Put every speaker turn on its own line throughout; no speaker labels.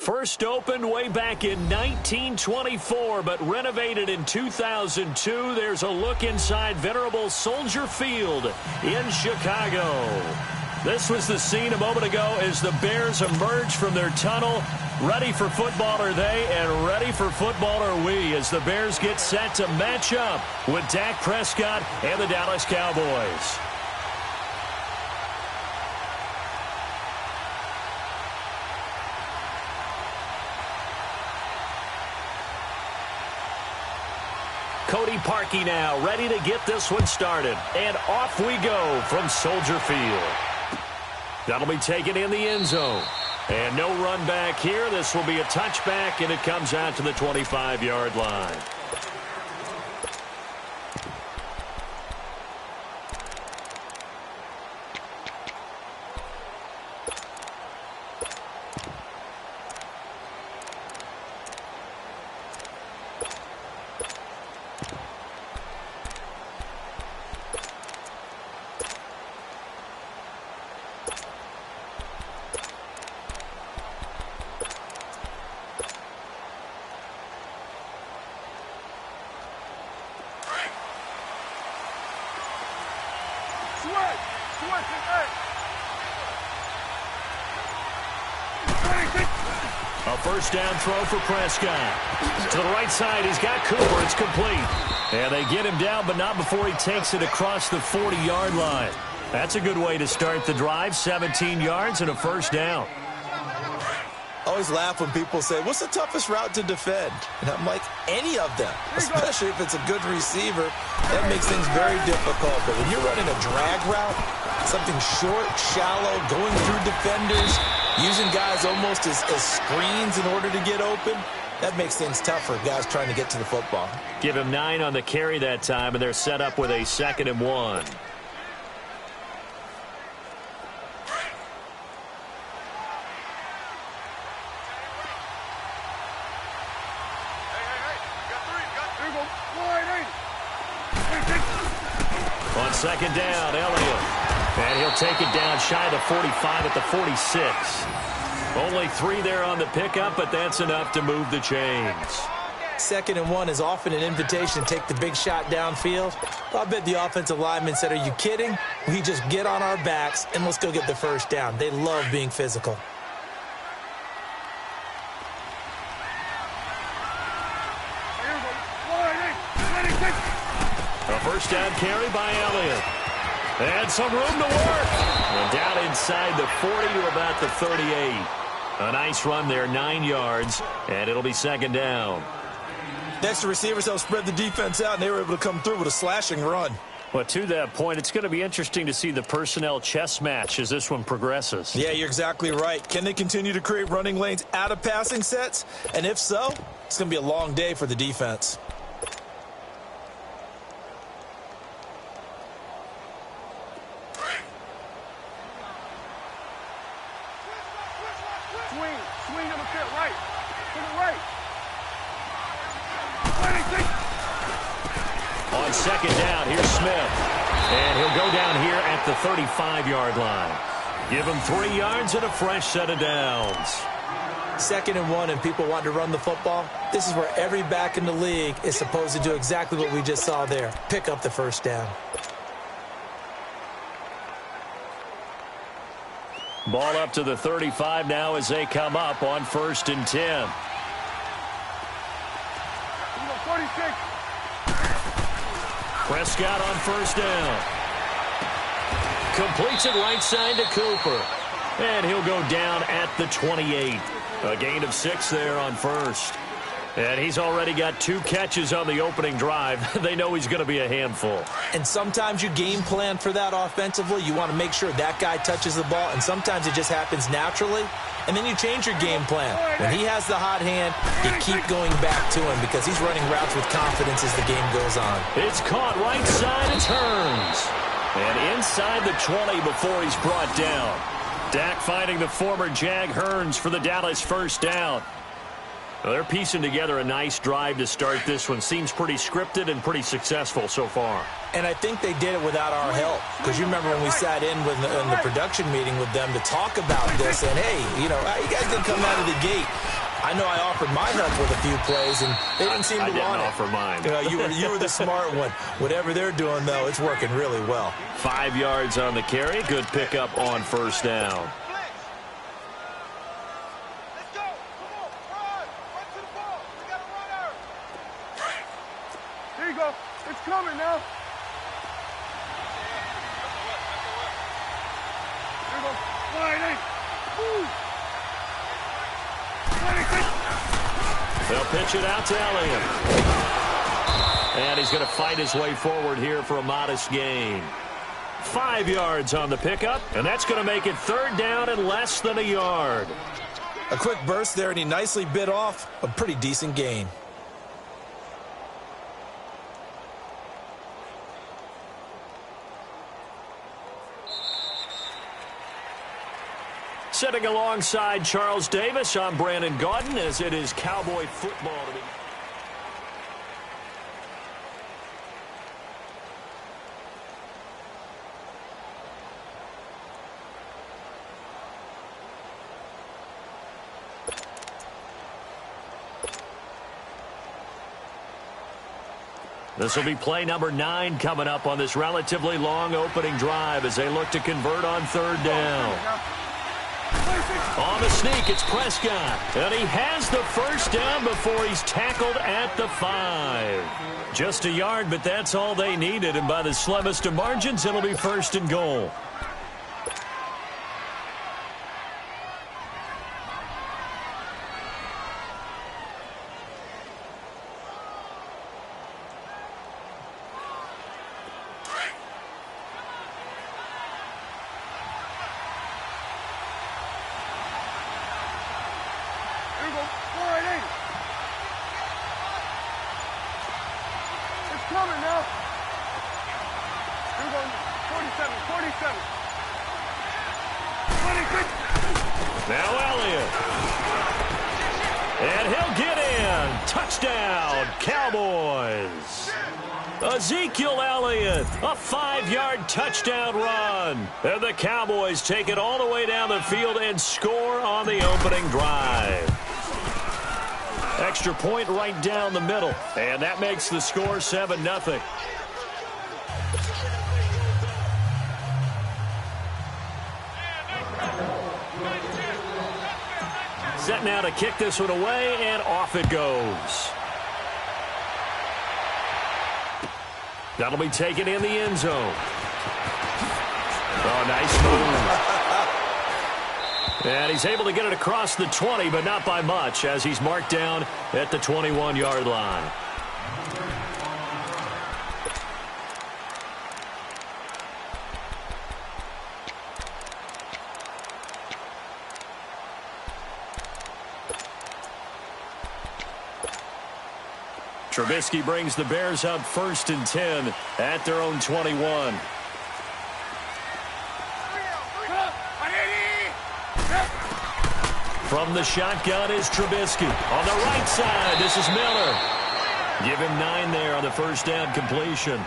First opened way back in 1924, but renovated in 2002. There's a look inside venerable Soldier Field in Chicago. This was the scene a moment ago as the Bears emerged from their tunnel. Ready for football are they, and ready for football are we, as the Bears get set to match up with Dak Prescott and the Dallas Cowboys. Cody Parkey now ready to get this one started. And off we go from Soldier Field. That'll be taken in the end zone. And no run back here. This will be a touchback, and it comes out to the 25-yard line. A first down throw for Prescott. To the right side, he's got Cooper. It's complete. And they get him down, but not before he takes it across the 40-yard line. That's a good way to start the drive. 17 yards and a first down.
I always laugh when people say, what's the toughest route to defend? And I'm like, any of them, especially if it's a good receiver. That makes things very difficult. But when you're running a drag route, something short, shallow, going through defenders, using guys almost as screens in order to get open, that makes things tough for guys trying to get to the football.
Give him 9 on the carry that time, and they're set up with a 2nd and 1. On 2nd down, Elliott. And he'll take it down shy of the 45 at the 46. Only 3 there on the pickup, but that's enough to move the chains.
2nd and 1 is often an invitation to take the big shot downfield. I bet the offensive lineman said, are you kidding? We just get on our backs and let's go get the first down. They love being physical.
A first down carry by Elliott. And some room to work. And down inside the 40 to about the 38. A nice run there, 9 yards, and it'll be 2nd down.
Next, the receivers help spread the defense out, and they were able to come through with a slashing run.
Well, to that point, it's going to be interesting to see the personnel chess match as this one progresses.
Yeah, you're exactly right. Can they continue to create running lanes out of passing sets? And if so, it's going to be a long day for the defense.
On 2nd down, here's Smith. And he'll go down here at the 35-yard line. Give him 3 yards and a fresh set of downs.
2nd and 1, and people want to run the football. This is where every back in the league is supposed to do exactly what we just saw there. Pick up the first down.
Ball up to the 35 now as they come up on 1st and 10.
46.
Prescott on 1st down. Completes it right side to Cooper. And he'll go down at the 28. A gain of 6 there on 1st. And he's already got 2 catches on the opening drive. They know he's going to be a handful.
And sometimes you game plan for that offensively. You want to make sure that guy touches the ball, and sometimes it just happens naturally. And then you change your game plan. When he has the hot hand, you keep going back to him because he's running routes with confidence as the game goes on.
It's caught right side and turns. And inside the 20 before he's brought down. Dak finding the former Jag Hearns for the Dallas first down. Well, they're piecing together a nice drive to start this one. Seems pretty scripted and pretty successful so far.
And I think they did it without our help. Because you remember when we sat in the production meeting with them to talk about this. And, hey, you know, you guys didn't come out of the gate. I know I offered my help with a few plays, and they didn't seem to want it.
I didn't offer mine.
You know, you were the smart one. Whatever they're doing, though, it's working really well.
5 yards on the carry. Good pickup on first down.
Here you go. It's coming now. Here you go. Slide in. Woo.
They'll pitch it out to Elliott. And he's going to fight his way forward here for a modest gain. 5 yards on the pickup, and that's going to make it third down and less than a yard.
A quick burst there, and he nicely bit off a pretty decent gain.
Sitting alongside Charles Davis, I'm Brandon Gaudin, as it is Cowboy football to be. This will be play number 9 coming up on this relatively long opening drive as they look to convert on third down. On the sneak, it's Prescott. And he has the first down before he's tackled at the 5. Just a yard, but that's all they needed. And by the slimmest of margins, it'll be first and goal.
Coming now. Here we go. 47, 47. 26.
Now Elliott. And he'll get in. Touchdown, Cowboys. Ezekiel Elliott, a 5-yard touchdown run. And the Cowboys take it all the way down the field and score on the opening drive. Extra point right down the middle. And that makes the score 7-0. Set now to kick this one away, and off it goes. That'll be taken in the end zone. Oh, nice move. And he's able to get it across the 20, but not by much, as he's marked down at the 21-yard line. Trubisky brings the Bears up 1st and 10 at their own 21. From the shotgun is Trubisky. On the right side, this is Miller. Give him 9 there on the first down completion.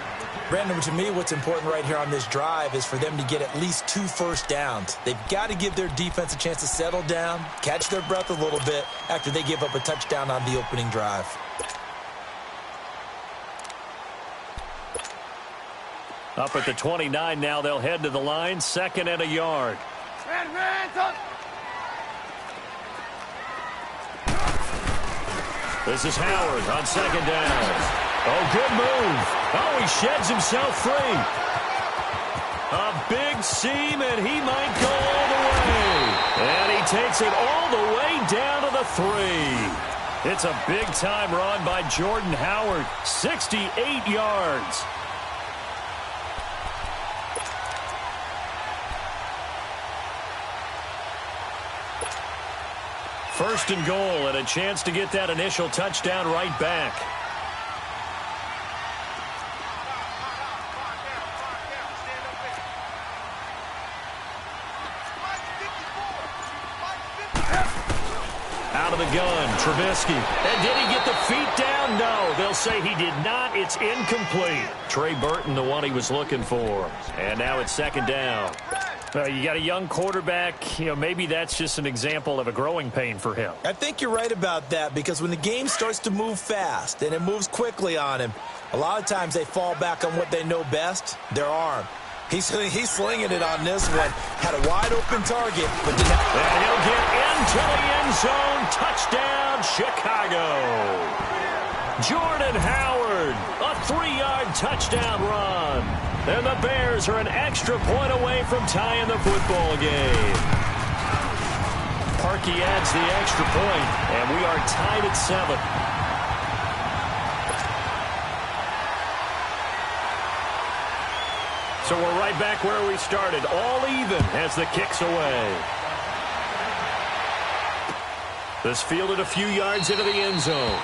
Brandon, to me, what's important right here on this drive is for them to get at least 2 first downs. They've got to give their defense a chance to settle down, catch their breath a little bit after they give up a touchdown on the opening drive.
Up at the 29 now, they'll head to the line, 2nd and a yard. This is Howard on 2nd down. Oh, good move. Oh, he sheds himself free. A big seam, and he might go all the way. And he takes it all the way down to the 3. It's a big-time run by Jordan Howard, 68 yards. First and goal, and a chance to get that initial touchdown right back. Out of the gun, Trubisky. And did he get the feet down? No, they'll say he did not. It's incomplete. Trey Burton, the one he was looking for. And now it's second down. You got a young quarterback. Maybe that's just an example of a growing pain for him.
I think you're right about that, because when the game starts to move fast and it moves quickly on him, a lot of times they fall back on what they know best, their arm. He's slinging it on this one. Had a wide-open target, but did not.
And he'll get into the end zone. Touchdown, Chicago. Jordan Howard, a 3-yard touchdown run. And the Bears are an extra point away from tying the football game. Parkey adds the extra point, and we are tied at 7. So we're right back where we started, all even as the kick's away. This fielded a few yards into the end zone.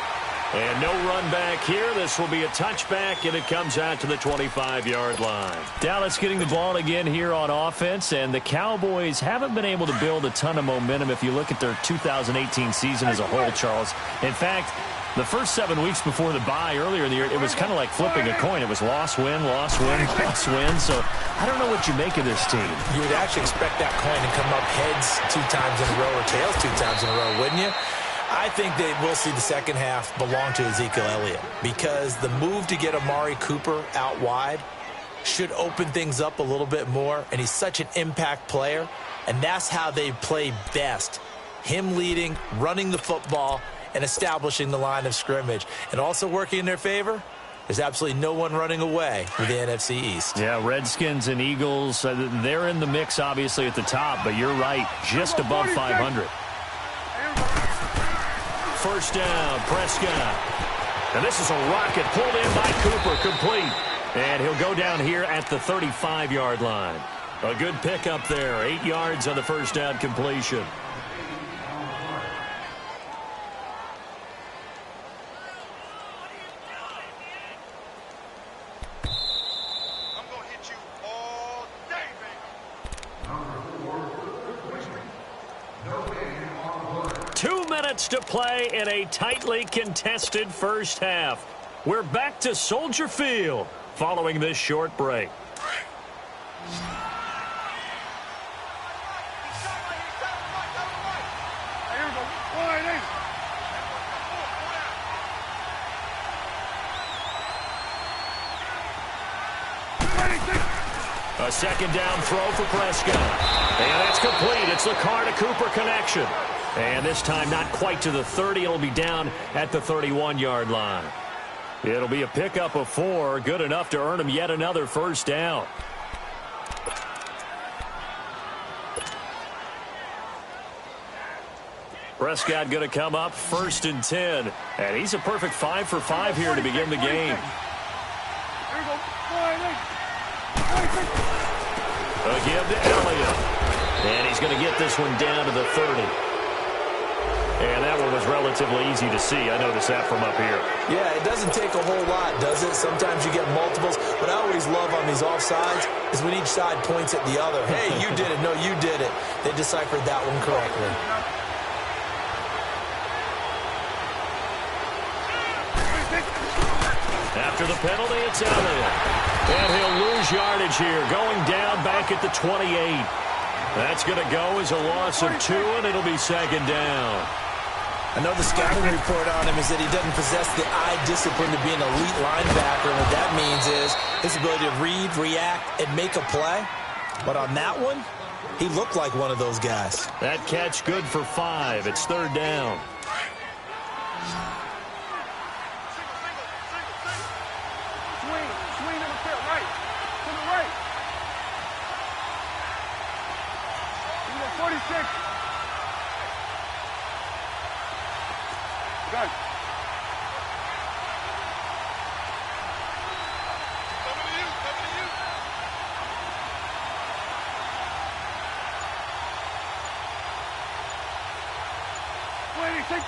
And no run back here. This will be a touchback, and it comes out to the 25-yard line. Dallas getting the ball again here on offense, and the Cowboys haven't been able to build a ton of momentum if you look at their 2018 season as a whole, Charles. In fact, the first 7 weeks before the bye earlier in the year, it was kind of like flipping a coin. It was loss, win, loss, win, loss, win. So I don't know what you make of this team.
You would actually expect that coin to come up heads 2 times in a row or tails 2 times in a row, wouldn't you? I think they will see the second half belong to Ezekiel Elliott, because the move to get Amari Cooper out wide should open things up a little bit more, and he's such an impact player, and that's how they play best. Him leading, running the football, and establishing the line of scrimmage. And also working in their favor, there's absolutely no one running away with the NFC East.
Yeah, Redskins and Eagles, they're in the mix obviously at the top, but you're right, just above 500. First down, Prescott. And this is a rocket pulled in by Cooper, complete. And he'll go down here at the 35-yard line. A good pickup there, 8 yards on the first down completion.
I'm going to hit you all day, baby.
2 minutes to play in a tightly contested first half. We're back to Soldier Field following this short break. A second down throw for Prescott. And that's complete. It's the Carr to Cooper connection. And this time not quite to the 30. It'll be down at the 31-yard line. It'll be a pickup of 4. Good enough to earn him yet another first down. Prescott going to come up 1st and 10. And he's a perfect 5 for 5 here to begin the game. A give to Elliott. And he's going to get this one down to the 30. And that one was relatively easy to see. I noticed that from up here.
Yeah, it doesn't take a whole lot, does it? Sometimes you get multiples. What I always love on these offsides is when each side points at the other. Hey, you did it. No, you did it. They deciphered that one correctly.
After the penalty, it's Elliott. And he'll lose yardage here, going down back at the 28. That's going to go as a loss of 2, and it'll be second down.
I know the scouting report on him is that he doesn't possess the eye discipline to be an elite linebacker. And what that means is his ability to read, react, and make a play. But on that one, he looked like one of those guys.
That catch good for 5. It's third down.
Swing to the pit, right. To the right. 46. Good. Coming to you. 26.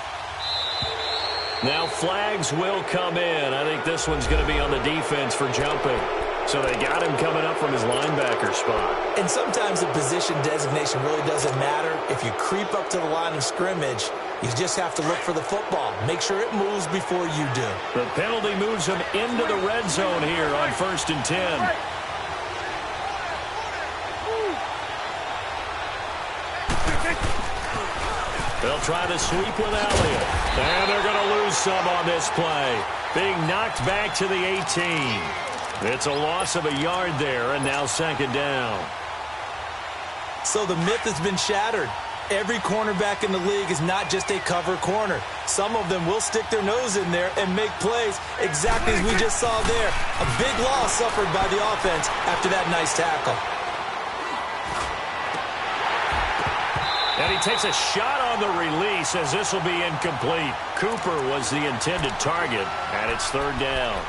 Now flags will come in. I think this one's going to be on the defense for jumping. So they got him coming up from his linebacker spot.
And sometimes the position designation really doesn't matter. If you creep up to the line of scrimmage, You just have to look for the football. Make sure it moves before you do.
The penalty moves them into the red zone here on 1st and 10. They'll try to sweep with Elliott. And they're going to lose some on this play. Being knocked back to the 18. It's a loss of a yard there, and now 2nd down.
So the myth has been shattered. Every cornerback in the league is not just a cover corner. Some of them will stick their nose in there and make plays exactly as we just saw there. A big loss suffered by the offense after that nice tackle.
And he takes a shot on the release as this will be incomplete. Cooper was the intended target, and it's 3rd down.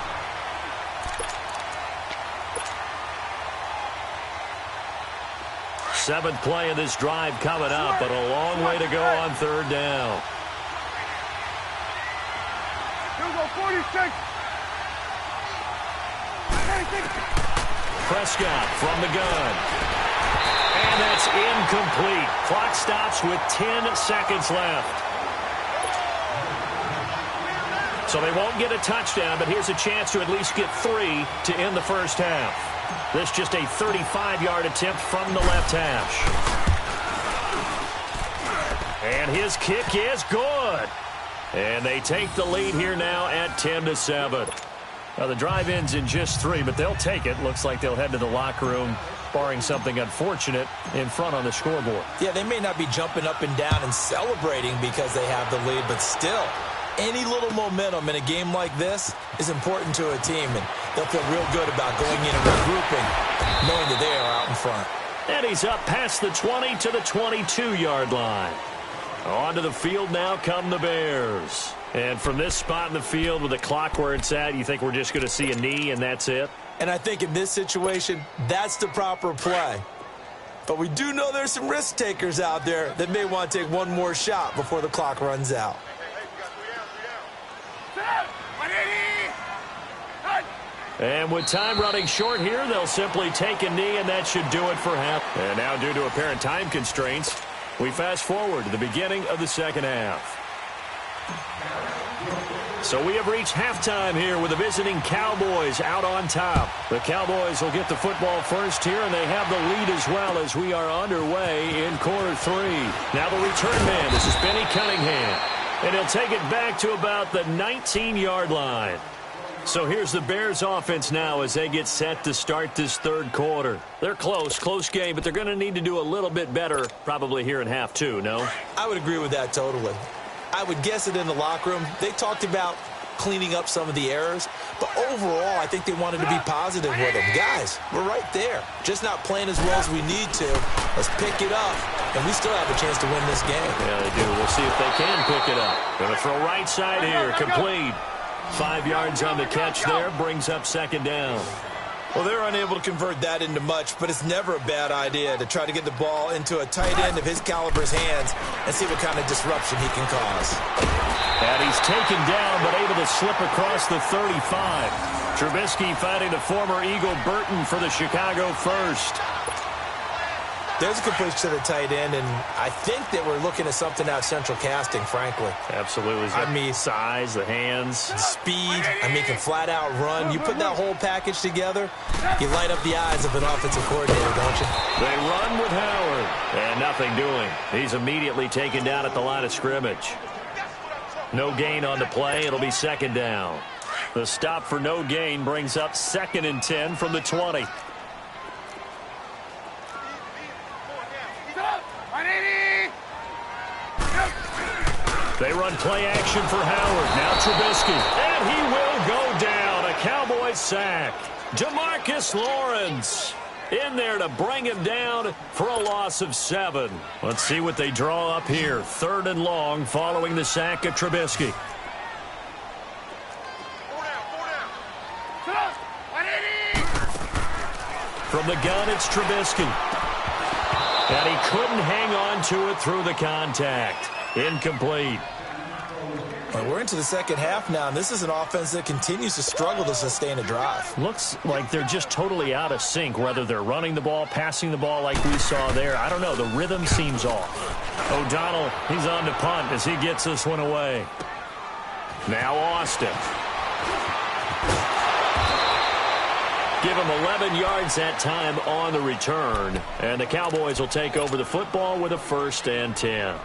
Seventh play of this drive coming up, but a long way to go on 3rd down.
Here we go, 46.
Prescott from the gun. And that's incomplete. Clock stops with 10 seconds left. So they won't get a touchdown, but here's a chance to at least get 3 to end the first half. This just a 35-yard attempt from the left hash. And his kick is good. And they take the lead here now at 10-7. Now the drive ends in just 3, but they'll take it. Looks like they'll head to the locker room, barring something unfortunate in front on the scoreboard.
Yeah, they may not be jumping up and down and celebrating because they have the lead, but still, any little momentum in a game like this is important to a team, and they'll feel real good about going in and regrouping, knowing that they are out in front.
And he's up past the 20 to the 22-yard line. Onto the field now come the Bears. And from this spot in the field with the clock where it's at, you think we're just going to see a knee and that's it?
And I think in this situation, that's the proper play. But we do know there's some risk takers out there that may want to take one more shot before the clock runs out.
And with time running short here, they'll simply take a knee, and that should do it for half. And now, due to apparent time constraints, we fast forward to the beginning of the second half. So we have reached halftime here with the visiting Cowboys out on top. The Cowboys will get the football first here, and they have the lead as well as we are underway in quarter 3. Now the return man, this is Benny Cunningham. And he'll take it back to about the 19-yard line. So here's the Bears offense now as they get set to start this third quarter. They're close game, but they're going to need to do a little bit better probably here in half 2, no?
I would agree with that totally. I would guess it in the locker room. They talked about cleaning up some of the errors, but overall I think they wanted to be positive with them. Guys, we're right there. Just not playing as well as we need to. Let's pick it up, and we still have a chance to win this game.
Yeah, they do. We'll see if they can pick it up. Going to throw right side here, complete. 5 yards on the catch there, brings up 2nd down.
Well, they're unable to convert that into much, but it's never a bad idea to try to get the ball into a tight end of his caliber's hands and see what kind of disruption he can cause.
And he's taken down, but able to slip across the 35. Trubisky finding the former Eagle Burton for the Chicago first.
There's a completion to the tight end, and I think that we're looking at something out central casting, frankly.
Absolutely. I mean, size, the hands.
Speed. I mean, can flat out run. You put that whole package together, you light up the eyes of an offensive coordinator, don't you?
They run with Howard, and nothing doing. He's immediately taken down at the line of scrimmage. No gain on the play. It'll be 2nd down. The stop for no gain brings up 2nd and 10 from the 20. They run play action for Howard. Now Trubisky. And he will go down. A Cowboys sack. Demarcus Lawrence in there to bring him down for a loss of 7. Let's see what they draw up here. 3rd and long following the sack of Trubisky. From the gun, it's Trubisky. And he couldn't hang on to it through the contact. Incomplete.
Well, we're into the second half now, and this is an offense that continues to struggle to sustain a drive.
Looks like they're just totally out of sync, whether they're running the ball, passing the ball like we saw there. I don't know. The rhythm seems off. O'Donnell, he's on to punt as he gets this one away. Now Austin. Give him 11 yards that time on the return. And the Cowboys will take over the football with a 1st and 10.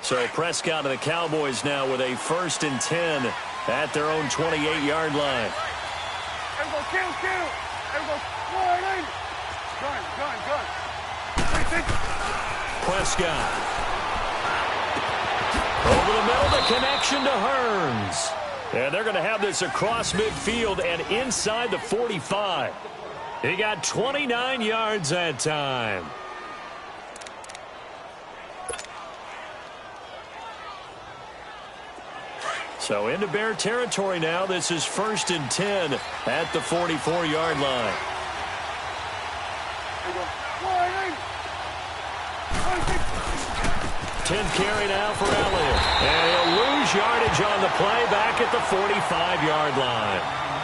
So Prescott and the Cowboys now with a 1st and 10 at their own 28-yard line. Prescott. Over the middle, the connection to Hearns. And they're going to have this across midfield and inside the 45. He got 29 yards that time. So into Bear territory now. This is 1st and 10 at the 44-yard line. 10th carry now for Elliott. And he'll lose yardage on the play back at the 45-yard line.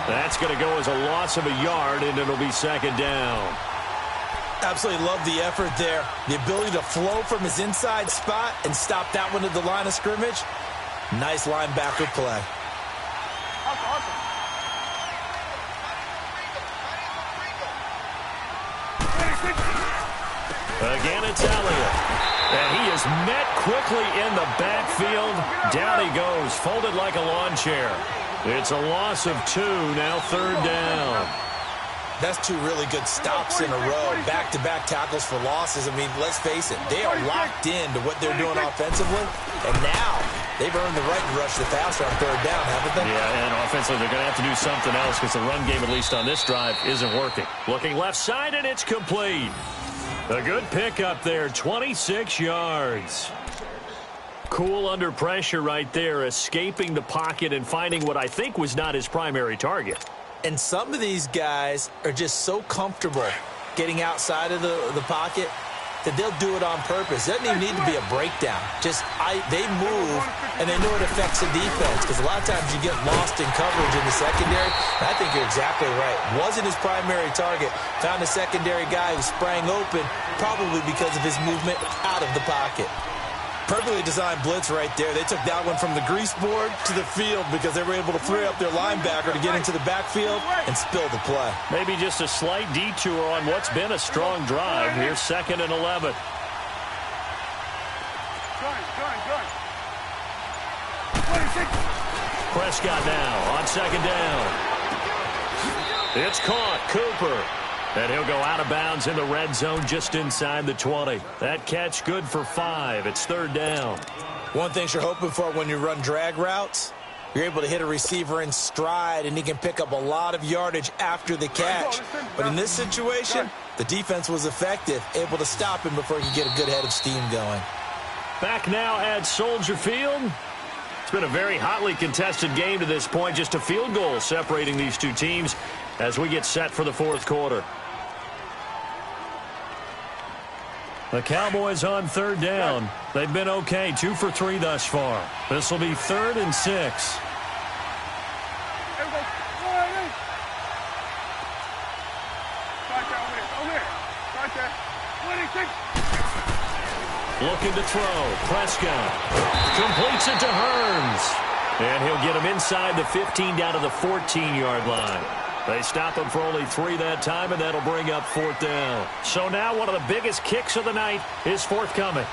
That's going to go as a loss of a yard, and it'll be 2nd down.
Absolutely love the effort there. The ability to flow from his inside spot and stop that one at the line of scrimmage. Nice linebacker play.
Again, it's Elliott. And he is met quickly in the backfield. Down he goes, folded like a lawn chair. It's a loss of 2, now 3rd down.
That's 2 really good stops in a row. Back-to-back tackles for losses. I mean, let's face it, they are locked into what they're doing offensively. And now they've earned the right to rush the passer on 3rd down, haven't they?
Yeah, and offensively they're going to have to do something else because the run game, at least on this drive, isn't working. Looking left side, and it's complete. A good pickup there, 26 yards. Cool under pressure right there, escaping the pocket and finding what I think was not his primary target.
And some of these guys are just so comfortable getting outside of the pocket that they'll do it on purpose. It doesn't even need to be a breakdown. They move, and they know it affects the defense, because a lot of times you get lost in coverage in the secondary. And I think you're exactly right. Wasn't his primary target. Found a secondary guy who sprang open, probably because of his movement out of the pocket. Perfectly designed blitz right there. They took that one from the grease board to the field because they were able to free up their linebacker to get into the backfield and spill the play. Maybe just a slight detour on what's been a strong drive. Here's 2nd and 11. Prescott now on 2nd down. It's caught. Cooper. And he'll go out of bounds in the red zone just inside the 20. That catch good for 5. It's 3rd down. One thing you're hoping for when you run drag routes, you're able to hit a receiver in stride, and he can pick up a lot of yardage after the catch. But in this situation, the defense was effective, able to stop him before he could get a good head of steam going. Back now at Soldier Field. It's been a very hotly contested game to this point. Just a field goal separating these two teams as we get set for the 4th quarter. The Cowboys on 3rd down. They've been okay, 2 for 3 thus far. This will be 3rd and 6. Looking to throw. Prescott completes it to Hearns. And he'll get him inside the 15 down to the 14-yard line. They stop him for only 3 that time, and that'll bring up 4th down. So now one of the biggest kicks of the night is forthcoming.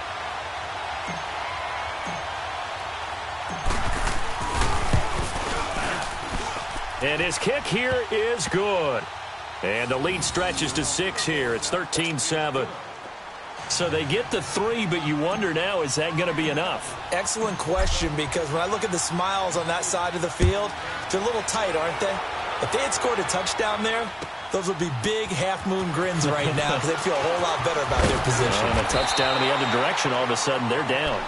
And his kick here is good. And the lead stretches to 6 here. It's 13-7. So they get the 3, but you wonder now, is that going to be enough? Excellent question, because when I look at the smiles on that side of the field, they're a little tight, aren't they? If they had scored a touchdown there, those would be big half-moon grins right now because they'd feel a whole lot better about their position. And a touchdown in the other direction, all of a sudden they're down.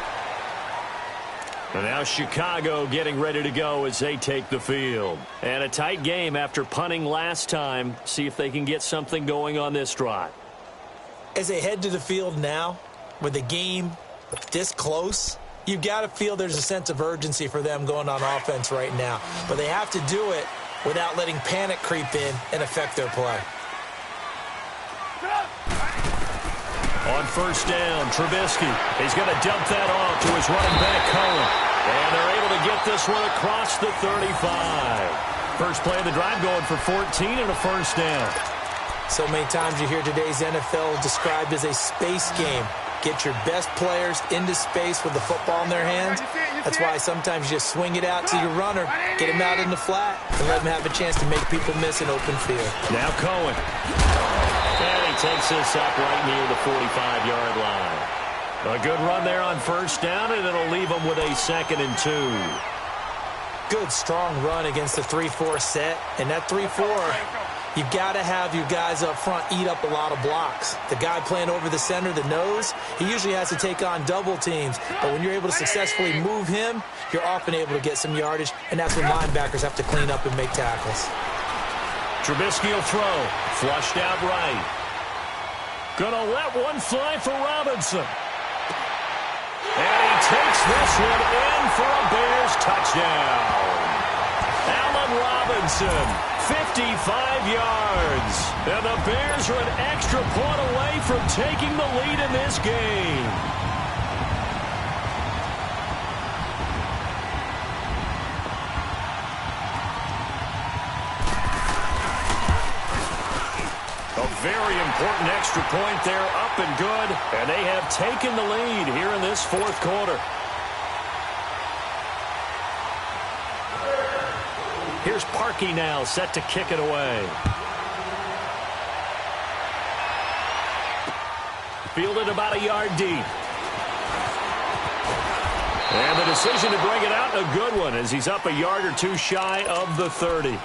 And now Chicago getting ready to go as they take the field. And a tight game after punting last time. See if they can get something going on this drive. As they head to the field now, with the game this close, You've got to feel there's a sense of urgency for them going on offense right now. But they have to do it without letting panic creep in and affect their play.
On first down, Trubisky. He's going to dump that off to his running back, Cohen. And they're able to get this one across the 35. First play of the drive going for 14 and a first down.
So many times you hear today's NFL described as a space game. Get your best players into space with the football in their hands. That's why sometimes you just swing it out to your runner, get him out in the flat, and let him have a chance to make people miss an open field.
Now Cohen. And he takes this up right near the 45-yard line. A good run there on first down, and it'll leave them with a 2nd and 2.
Good, strong run against the 3-4 set. And that 3-4, you've got to have your guys up front eat up a lot of blocks. The guy playing over the center, the nose, he usually has to take on double teams. But when you're able to successfully move him, you're often able to get some yardage, and that's when linebackers have to clean up and make tackles.
Trubisky will throw. Flushed out right. Gonna let one fly for Robinson. And he takes this one in for a Bears touchdown. Allen Robinson, 55 yards. And the Bears are an extra point away from taking the lead in this game. A very important extra point there, up and good. And they have taken the lead here in this fourth quarter. Here's Parkey now, set to kick it away. Fielded about a yard deep. And the decision to bring it out, a good one, as he's up a yard or two shy of the 30.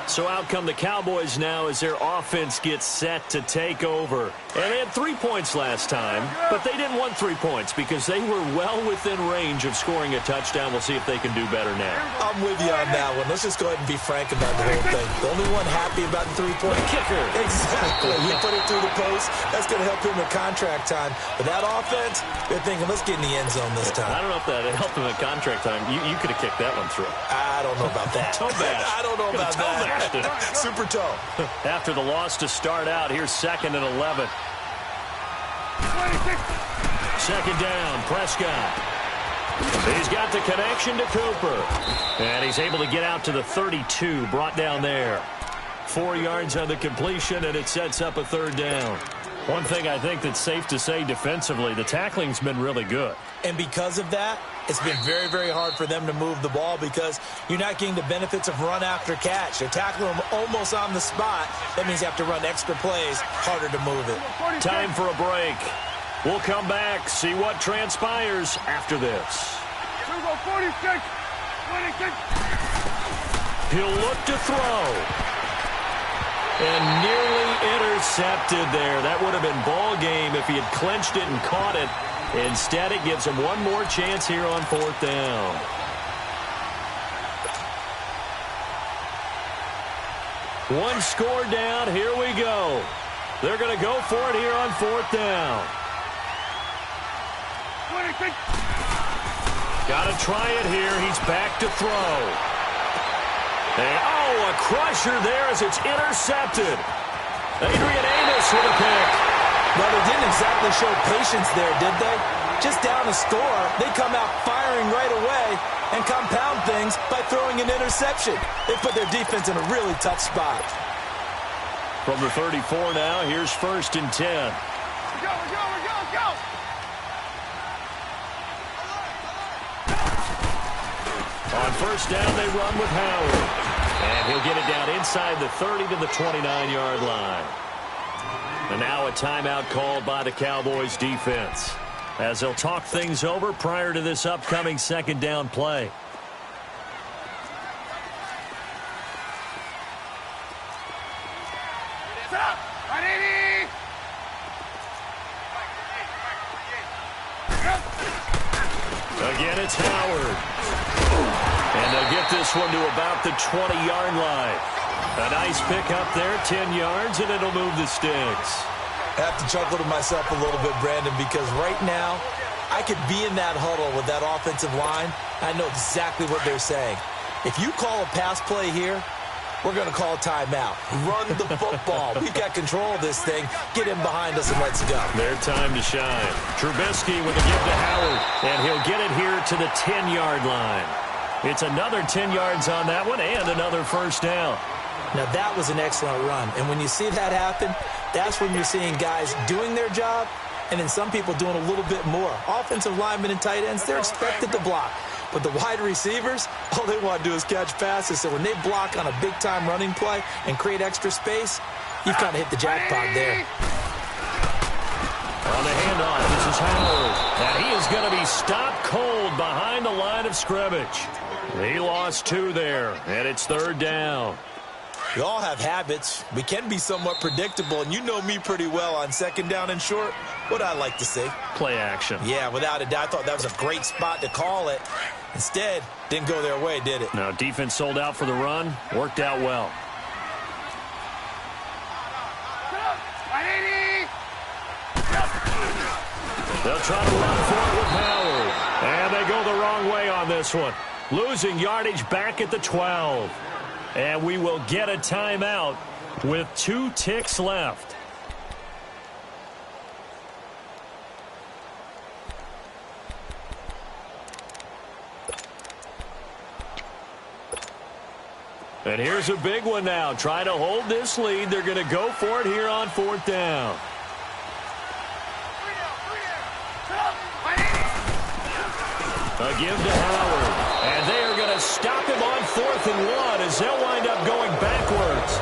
So out come the Cowboys now as their offense gets set to take over. And they had 3 points last time, but they didn't want 3 points because they were well within range of scoring a touchdown. We'll see if they can do better now.
I'm with you on that one. Let's just go ahead and be frank about the whole thing. The only one happy about the 3-point
kicker.
Exactly. He put it through the post. That's going to help him in contract time. But that offense, they're thinking, let's get in the end zone this time.
I don't know if that helped him at contract time. You could have kicked that one through.
I don't know about that.
Toe bash.
I don't know about that. Super toe.
After the loss to start out, here's 2nd and 11. 2nd down, Prescott. He's got the connection to Cooper. And he's able to get out to the 32, brought down there. 4 yards on the completion, and it sets up a 3rd down. One thing I think that's safe to say defensively, the tackling's been really good.
And because of that, it's been very, very hard for them to move the ball because you're not getting the benefits of run after catch. They're tackling them almost on the spot. That means you have to run extra plays, harder to move it.
Time for a break. We'll come back, see what transpires after this.
46, 26.
He'll look to throw. And nearly intercepted there. That would have been ball game if he had clinched it and caught it. Instead, it gives him one more chance here on 4th down. One score down. Here we go. They're going to go for it here on 4th down.
26.
Got to try it here. He's back to throw. And, oh, a crusher there as it's intercepted. Adrian Amos with a pick.
Well, they didn't exactly show patience there, did they? Just down a score, they come out firing right away and compound things by throwing an interception. They put their defense in a really tough spot.
From the 34 now, here's 1st and 10.
Go.
On first down, they run with Howard. And he'll get it down inside the 30 to the 29-yard line. And now a timeout called by the Cowboys defense as they'll talk things over prior to this upcoming 2nd down play. Again, it's Howard. And they'll get this one to about the 20-yard line. A nice pick up there, 10 yards, and it'll move the sticks.
I have to chuckle to myself a little bit, Brandon, because right now I could be in that huddle with that offensive line. I know exactly what they're saying. If you call a pass play here, we're going to call a timeout. Run the football. We've got control of this thing. Get him behind us and let's go.
Their time to shine. Trubisky with a give to Howard, and he'll get it here to the 10-yard line. It's another 10 yards on that one and another first down.
Now, that was an excellent run. And when you see that happen, that's when you're seeing guys doing their job and then some people doing a little bit more. Offensive linemen and tight ends, they're expected to block. But the wide receivers, all they want to do is catch passes. So when they block on a big-time running play and create extra space, you've kind of hit the jackpot there.
On the handoff, this is Howard. And he is going to be stopped cold behind the line of scrimmage. He lost 2 there, and it's 3rd down.
We all have habits. We can be somewhat predictable, and you know me pretty well on 2nd down and short. What I like to see.
Play action.
Yeah, without a doubt. I thought that was a great spot to call it. Instead, didn't go their way, did it?
Now, defense sold out for the run. Worked out well. They'll try to run for it with Howard. And they go the wrong way on this one. Losing yardage back at the 12. And we will get a timeout with 2 ticks left. And here's a big one now. Trying to hold this lead. They're going to go for it here on 4th down. A give to Howard. And they are going to stop him on 4th and 1 as they'll wind up going backwards.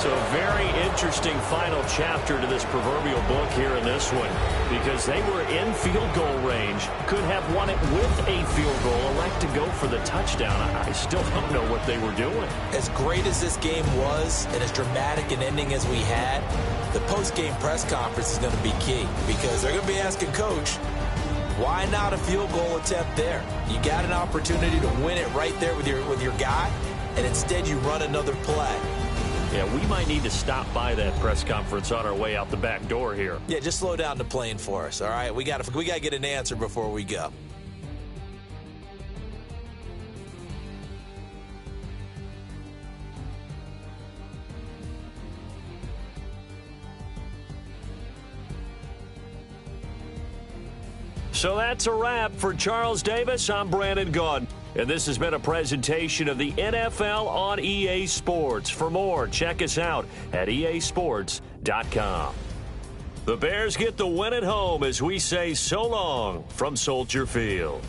So a very interesting final chapter to this proverbial book here in this one, because they were in field goal range, could have won it with a field goal, elect to go for the touchdown. I still don't know what they were doing.
As great as this game was and as dramatic an ending as we had, the post-game press conference is going to be key, because they're going to be asking Coach, why not a field goal attempt there? You got an opportunity to win it right there with your guy, and instead you run another play.
Yeah, we might need to stop by that press conference on our way out the back door here.
Yeah, just slow down the plane for us, all right? We got to get an answer before we go.
So that's a wrap for Charles Davis. I'm Brandon Gaudin. And this has been a presentation of the NFL on EA Sports. For more, check us out at easports.com. The Bears get the win at home as we say so long from Soldier Field.